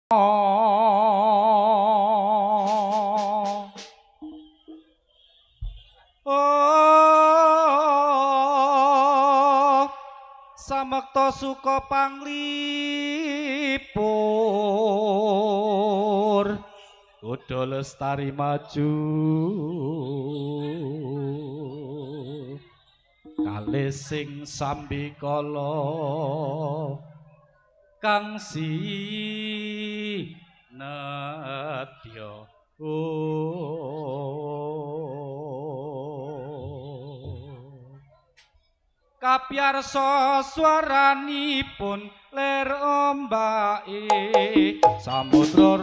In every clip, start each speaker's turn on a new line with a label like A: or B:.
A: Samekta suka panglipur kudu lestari maju kalih sing sambikala kang sinedya kapyarsa swaranipun ler ombake samudra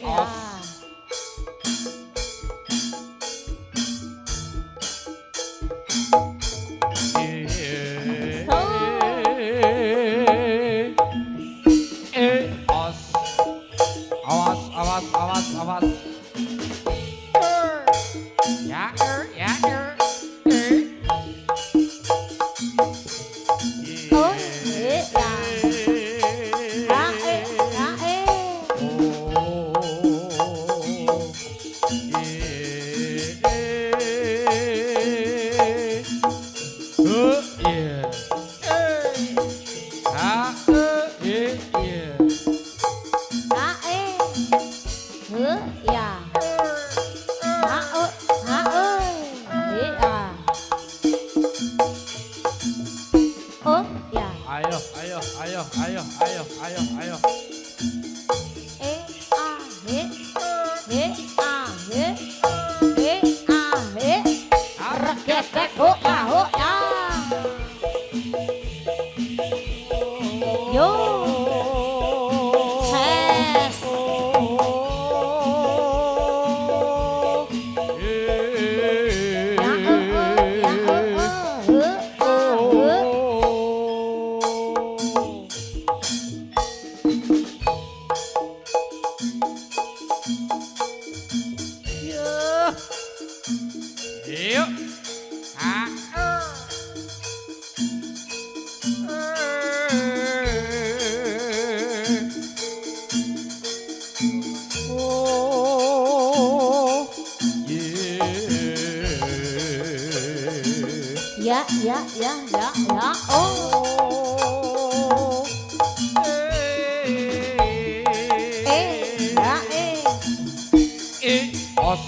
B: Dạ.
A: awas. Ya ya
B: Oh, ya.
A: Ayo. Yuk.
B: Ya. Oh.
A: Os.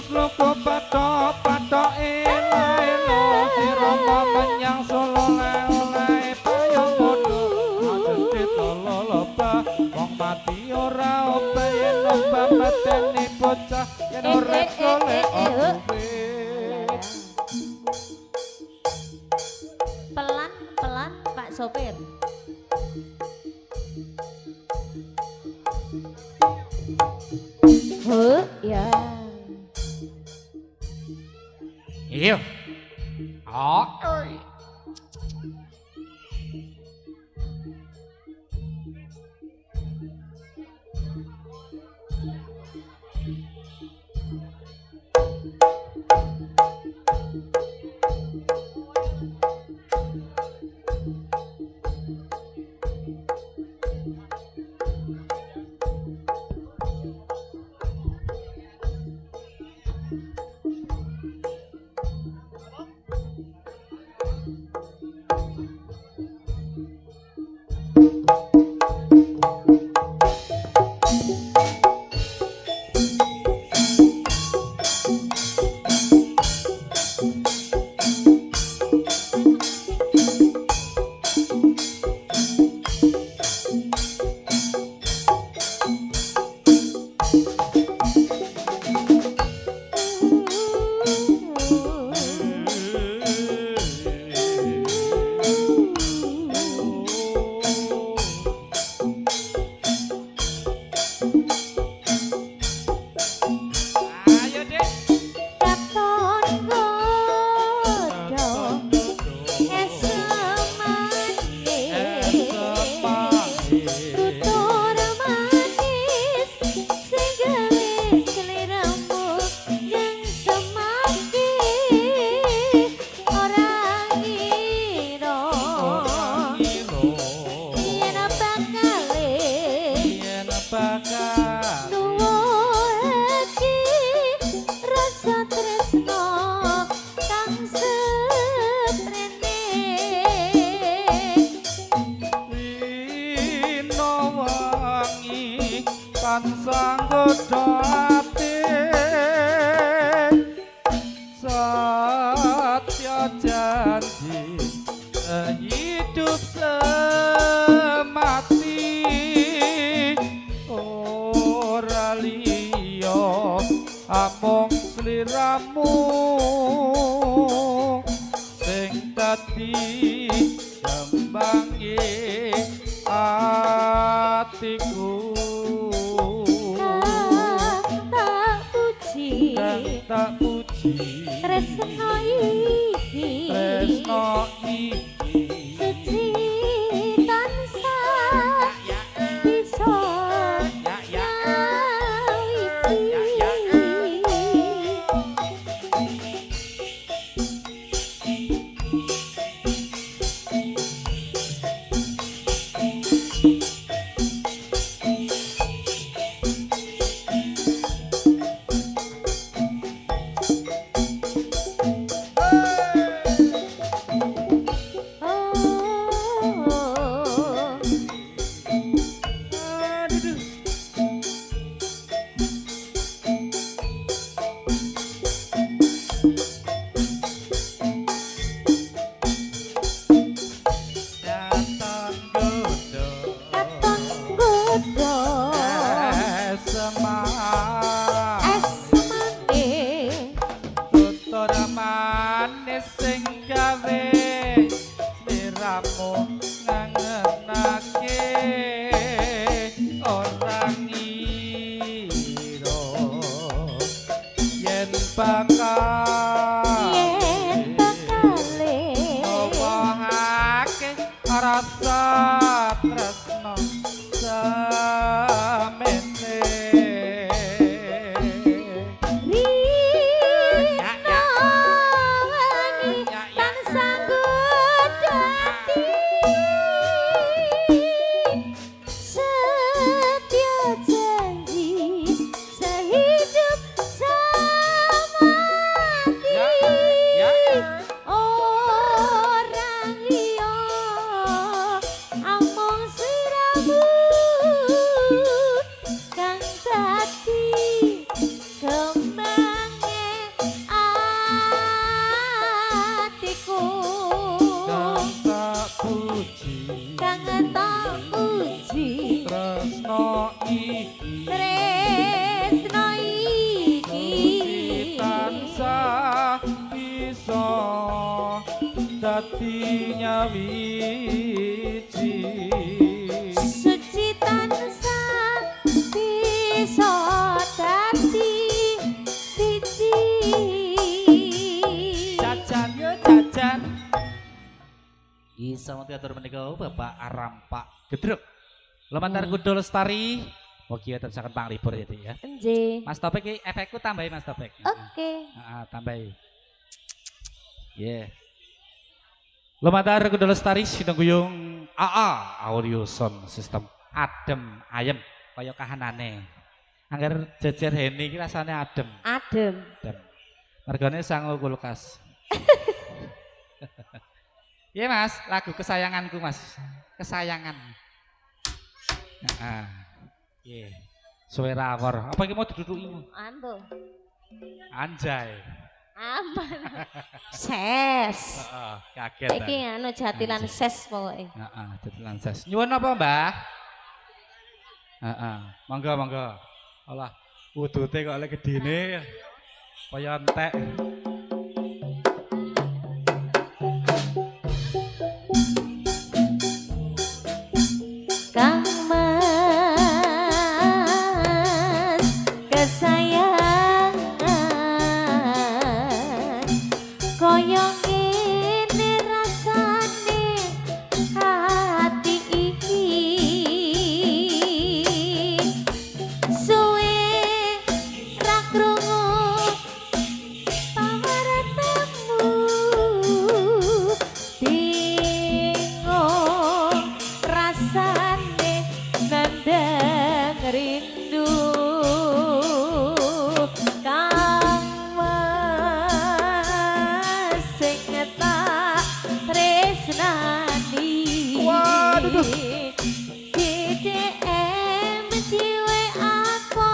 A: Loko patok elo sira menyang Solo oleh payung bodho ajeng ditololoba wong mati ora obah yen obah mateni bocah yen urip golek obeh.
B: Pelan Pak sopir. Ya.
A: Iya. Oh. Tansah nggodha ati satya janji sehidup semati ora liya amung sliramu sing dadi kembange atiku
B: tak puji
A: tak puji
B: tresno iki
A: tresno iki
B: suci tansah bisa
A: rasa tresno samene
B: rino wangi tansah godati setia janji sehidup semati orang liya amung sliramu kang dadi kembange atiku
A: kang tak puji
B: kang tak puji
A: tresno iki tansah bisa dadi nyawiji
B: suci tansah bisa dadi siji
A: jajan yo jajan isa teater menika Bapak Arampak Gedruk Lumantar Kudu Lestari mugi wonten saken panglipur ya Dik ya
B: nggih
A: Mas Topik iki efekku tambahi Mas Topik
B: oke
A: heeh tambahi yeah. Lumantar Kudu Lestari sinengguyung AA audio sound system adem ayem kaya kahanane angger jejer heni iki rasane adem
B: adem
A: mergane sangu kulkas iya Mas lagu kesayanganku Mas kesayangan heeh iya suwe rawor apa iki mau didudukimu
B: anto
A: anjay
B: aman ses
A: heeh kaget
B: iki anu jatilan ses pokoke
A: heeh jatilan ses nyuwun apa Mbah heeh monggo monggo alah wudute kok lek gedene kaya entek
B: Kang Mas kesayangan koyo ngene rasane hati iki suwe ra krungu pawartamu bingung rasane nandang rindu Kang Mas sing tak tresnani DDM jiwe aku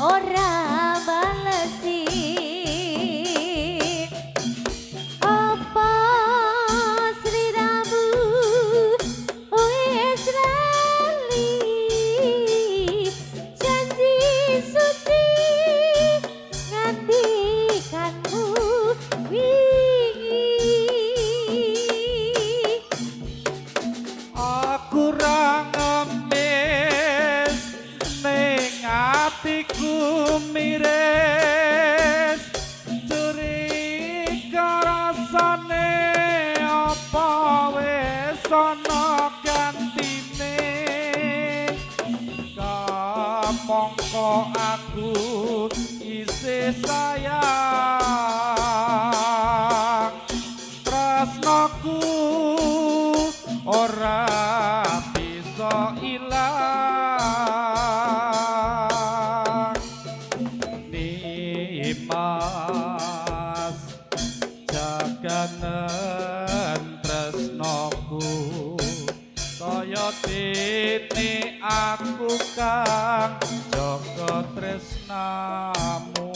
B: ora balesi apa sliramu
A: sono gantine kamangka aku isih sayang tresnaku ora bisa ilang Nimas jaganen tresnaku kaya dene aku kang jaga tresnamu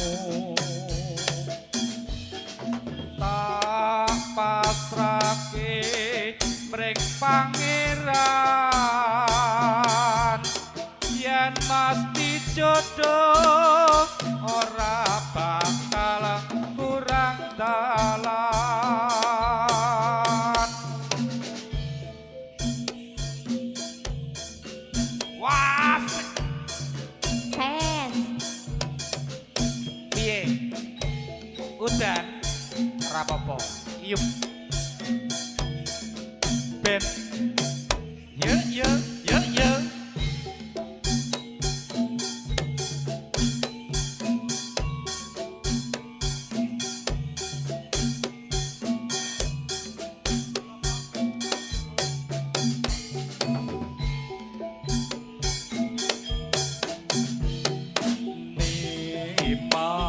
A: tak pasrahke mring pangeran yen mesti jodoh ora bakal kurang dalan wah
B: Ses.
A: piye udan rapopo iyup ben ye ye ye ye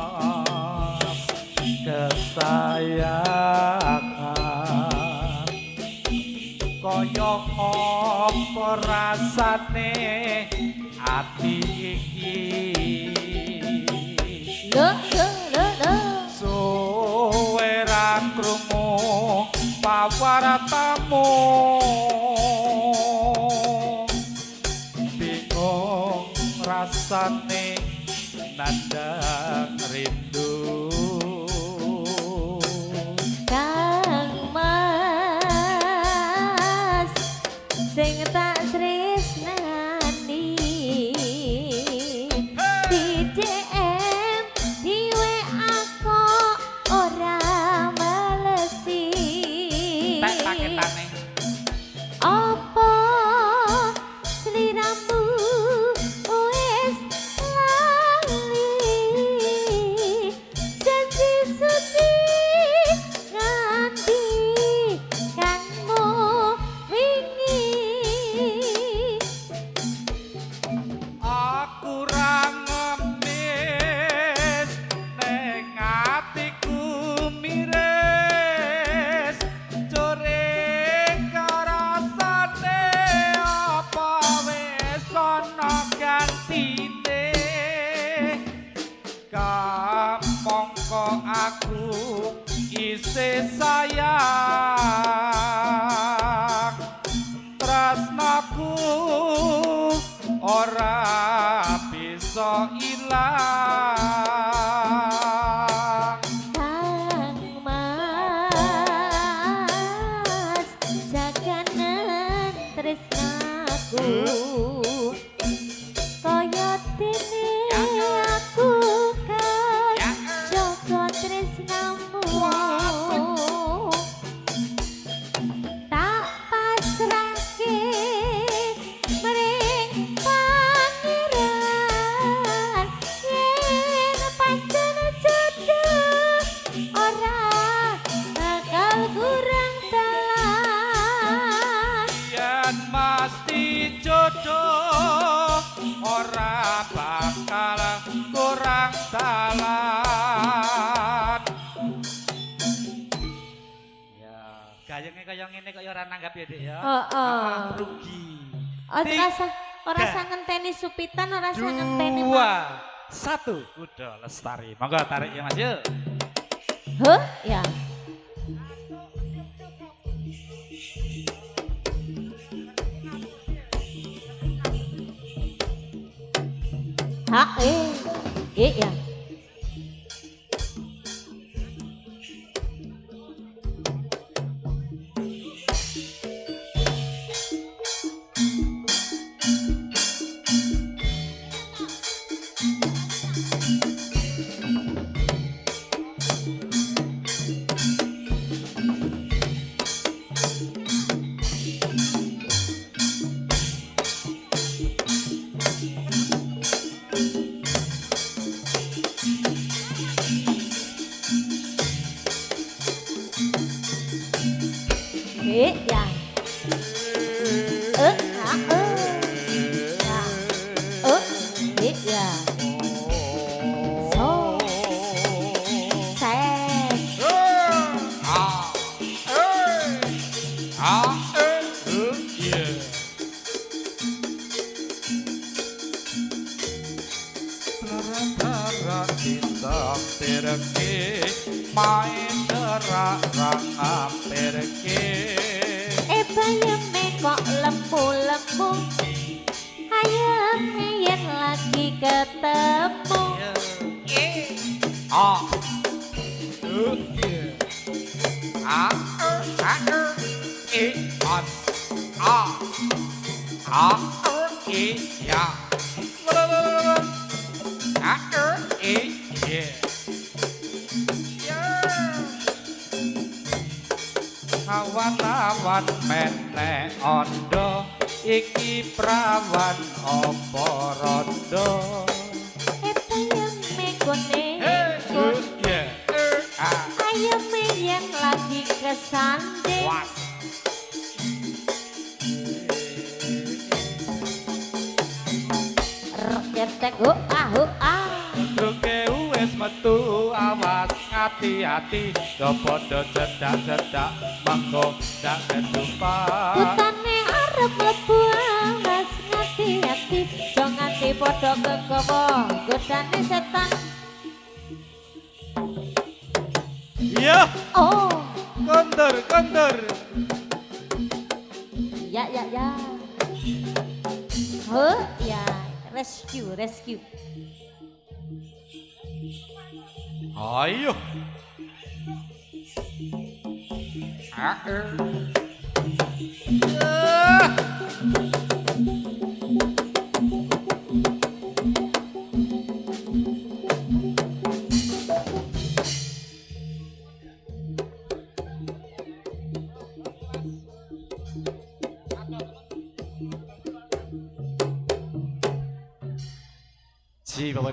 A: Nimas kesayangan kaya apa rasane ati iki
B: Lo.
A: suwe ra krungu pawartamu bingung rasane nandang rindu
B: Kang Mas sing tak tresnani di DM di WA kok ora melesi
A: tak paketane
B: apa sliramu wis lali janji suci nganti kangmu wingi
A: aku ra ngemis ning atiku miris coring karasane apa wis ana gantine kamangka aku isih sayang tresnaku ora bisa ilang
B: Kang Mas jaganen tresnaku kaya dene aku kan jaga tresnamu tak pasrahke mring pangeran yen pancen jodoh ora bakal kurang dalan
A: yen mesti jodoh ora bakal kurang dalan ya gayenge kaya ngene kok ya ora nanggap ya Dik ya
B: Heeh.
A: rugi
B: Ora usah ngenteni supitan, ora usah ngenteni.
A: 2 1 kuda lestari monggo tarik ya Mas yuk
B: Huh? Ya. Ya. ya. Ha ya. Ya. So. Ses.
A: Yeah. Tara kita pergi main derang pergi.
B: Bayame kok lembu-lembu. Hayame yen lagi ketemu.
A: Ah. Ya. Awan-awan menek ondo iki prawan apa rondo.
B: Bayame kone. Hayame yen lagi kesanding. Ketek
A: Duke wis metu awas hati-hati do padha cedak-cedak mengko dak ketupat.
B: Utane arep mlebu awas hati-hati do nganti padha kegawa godane setan.
A: Iya.
B: Oh,
A: Kondur.
B: ya. Ya, rescue.
A: Ayo. Ji, Bapak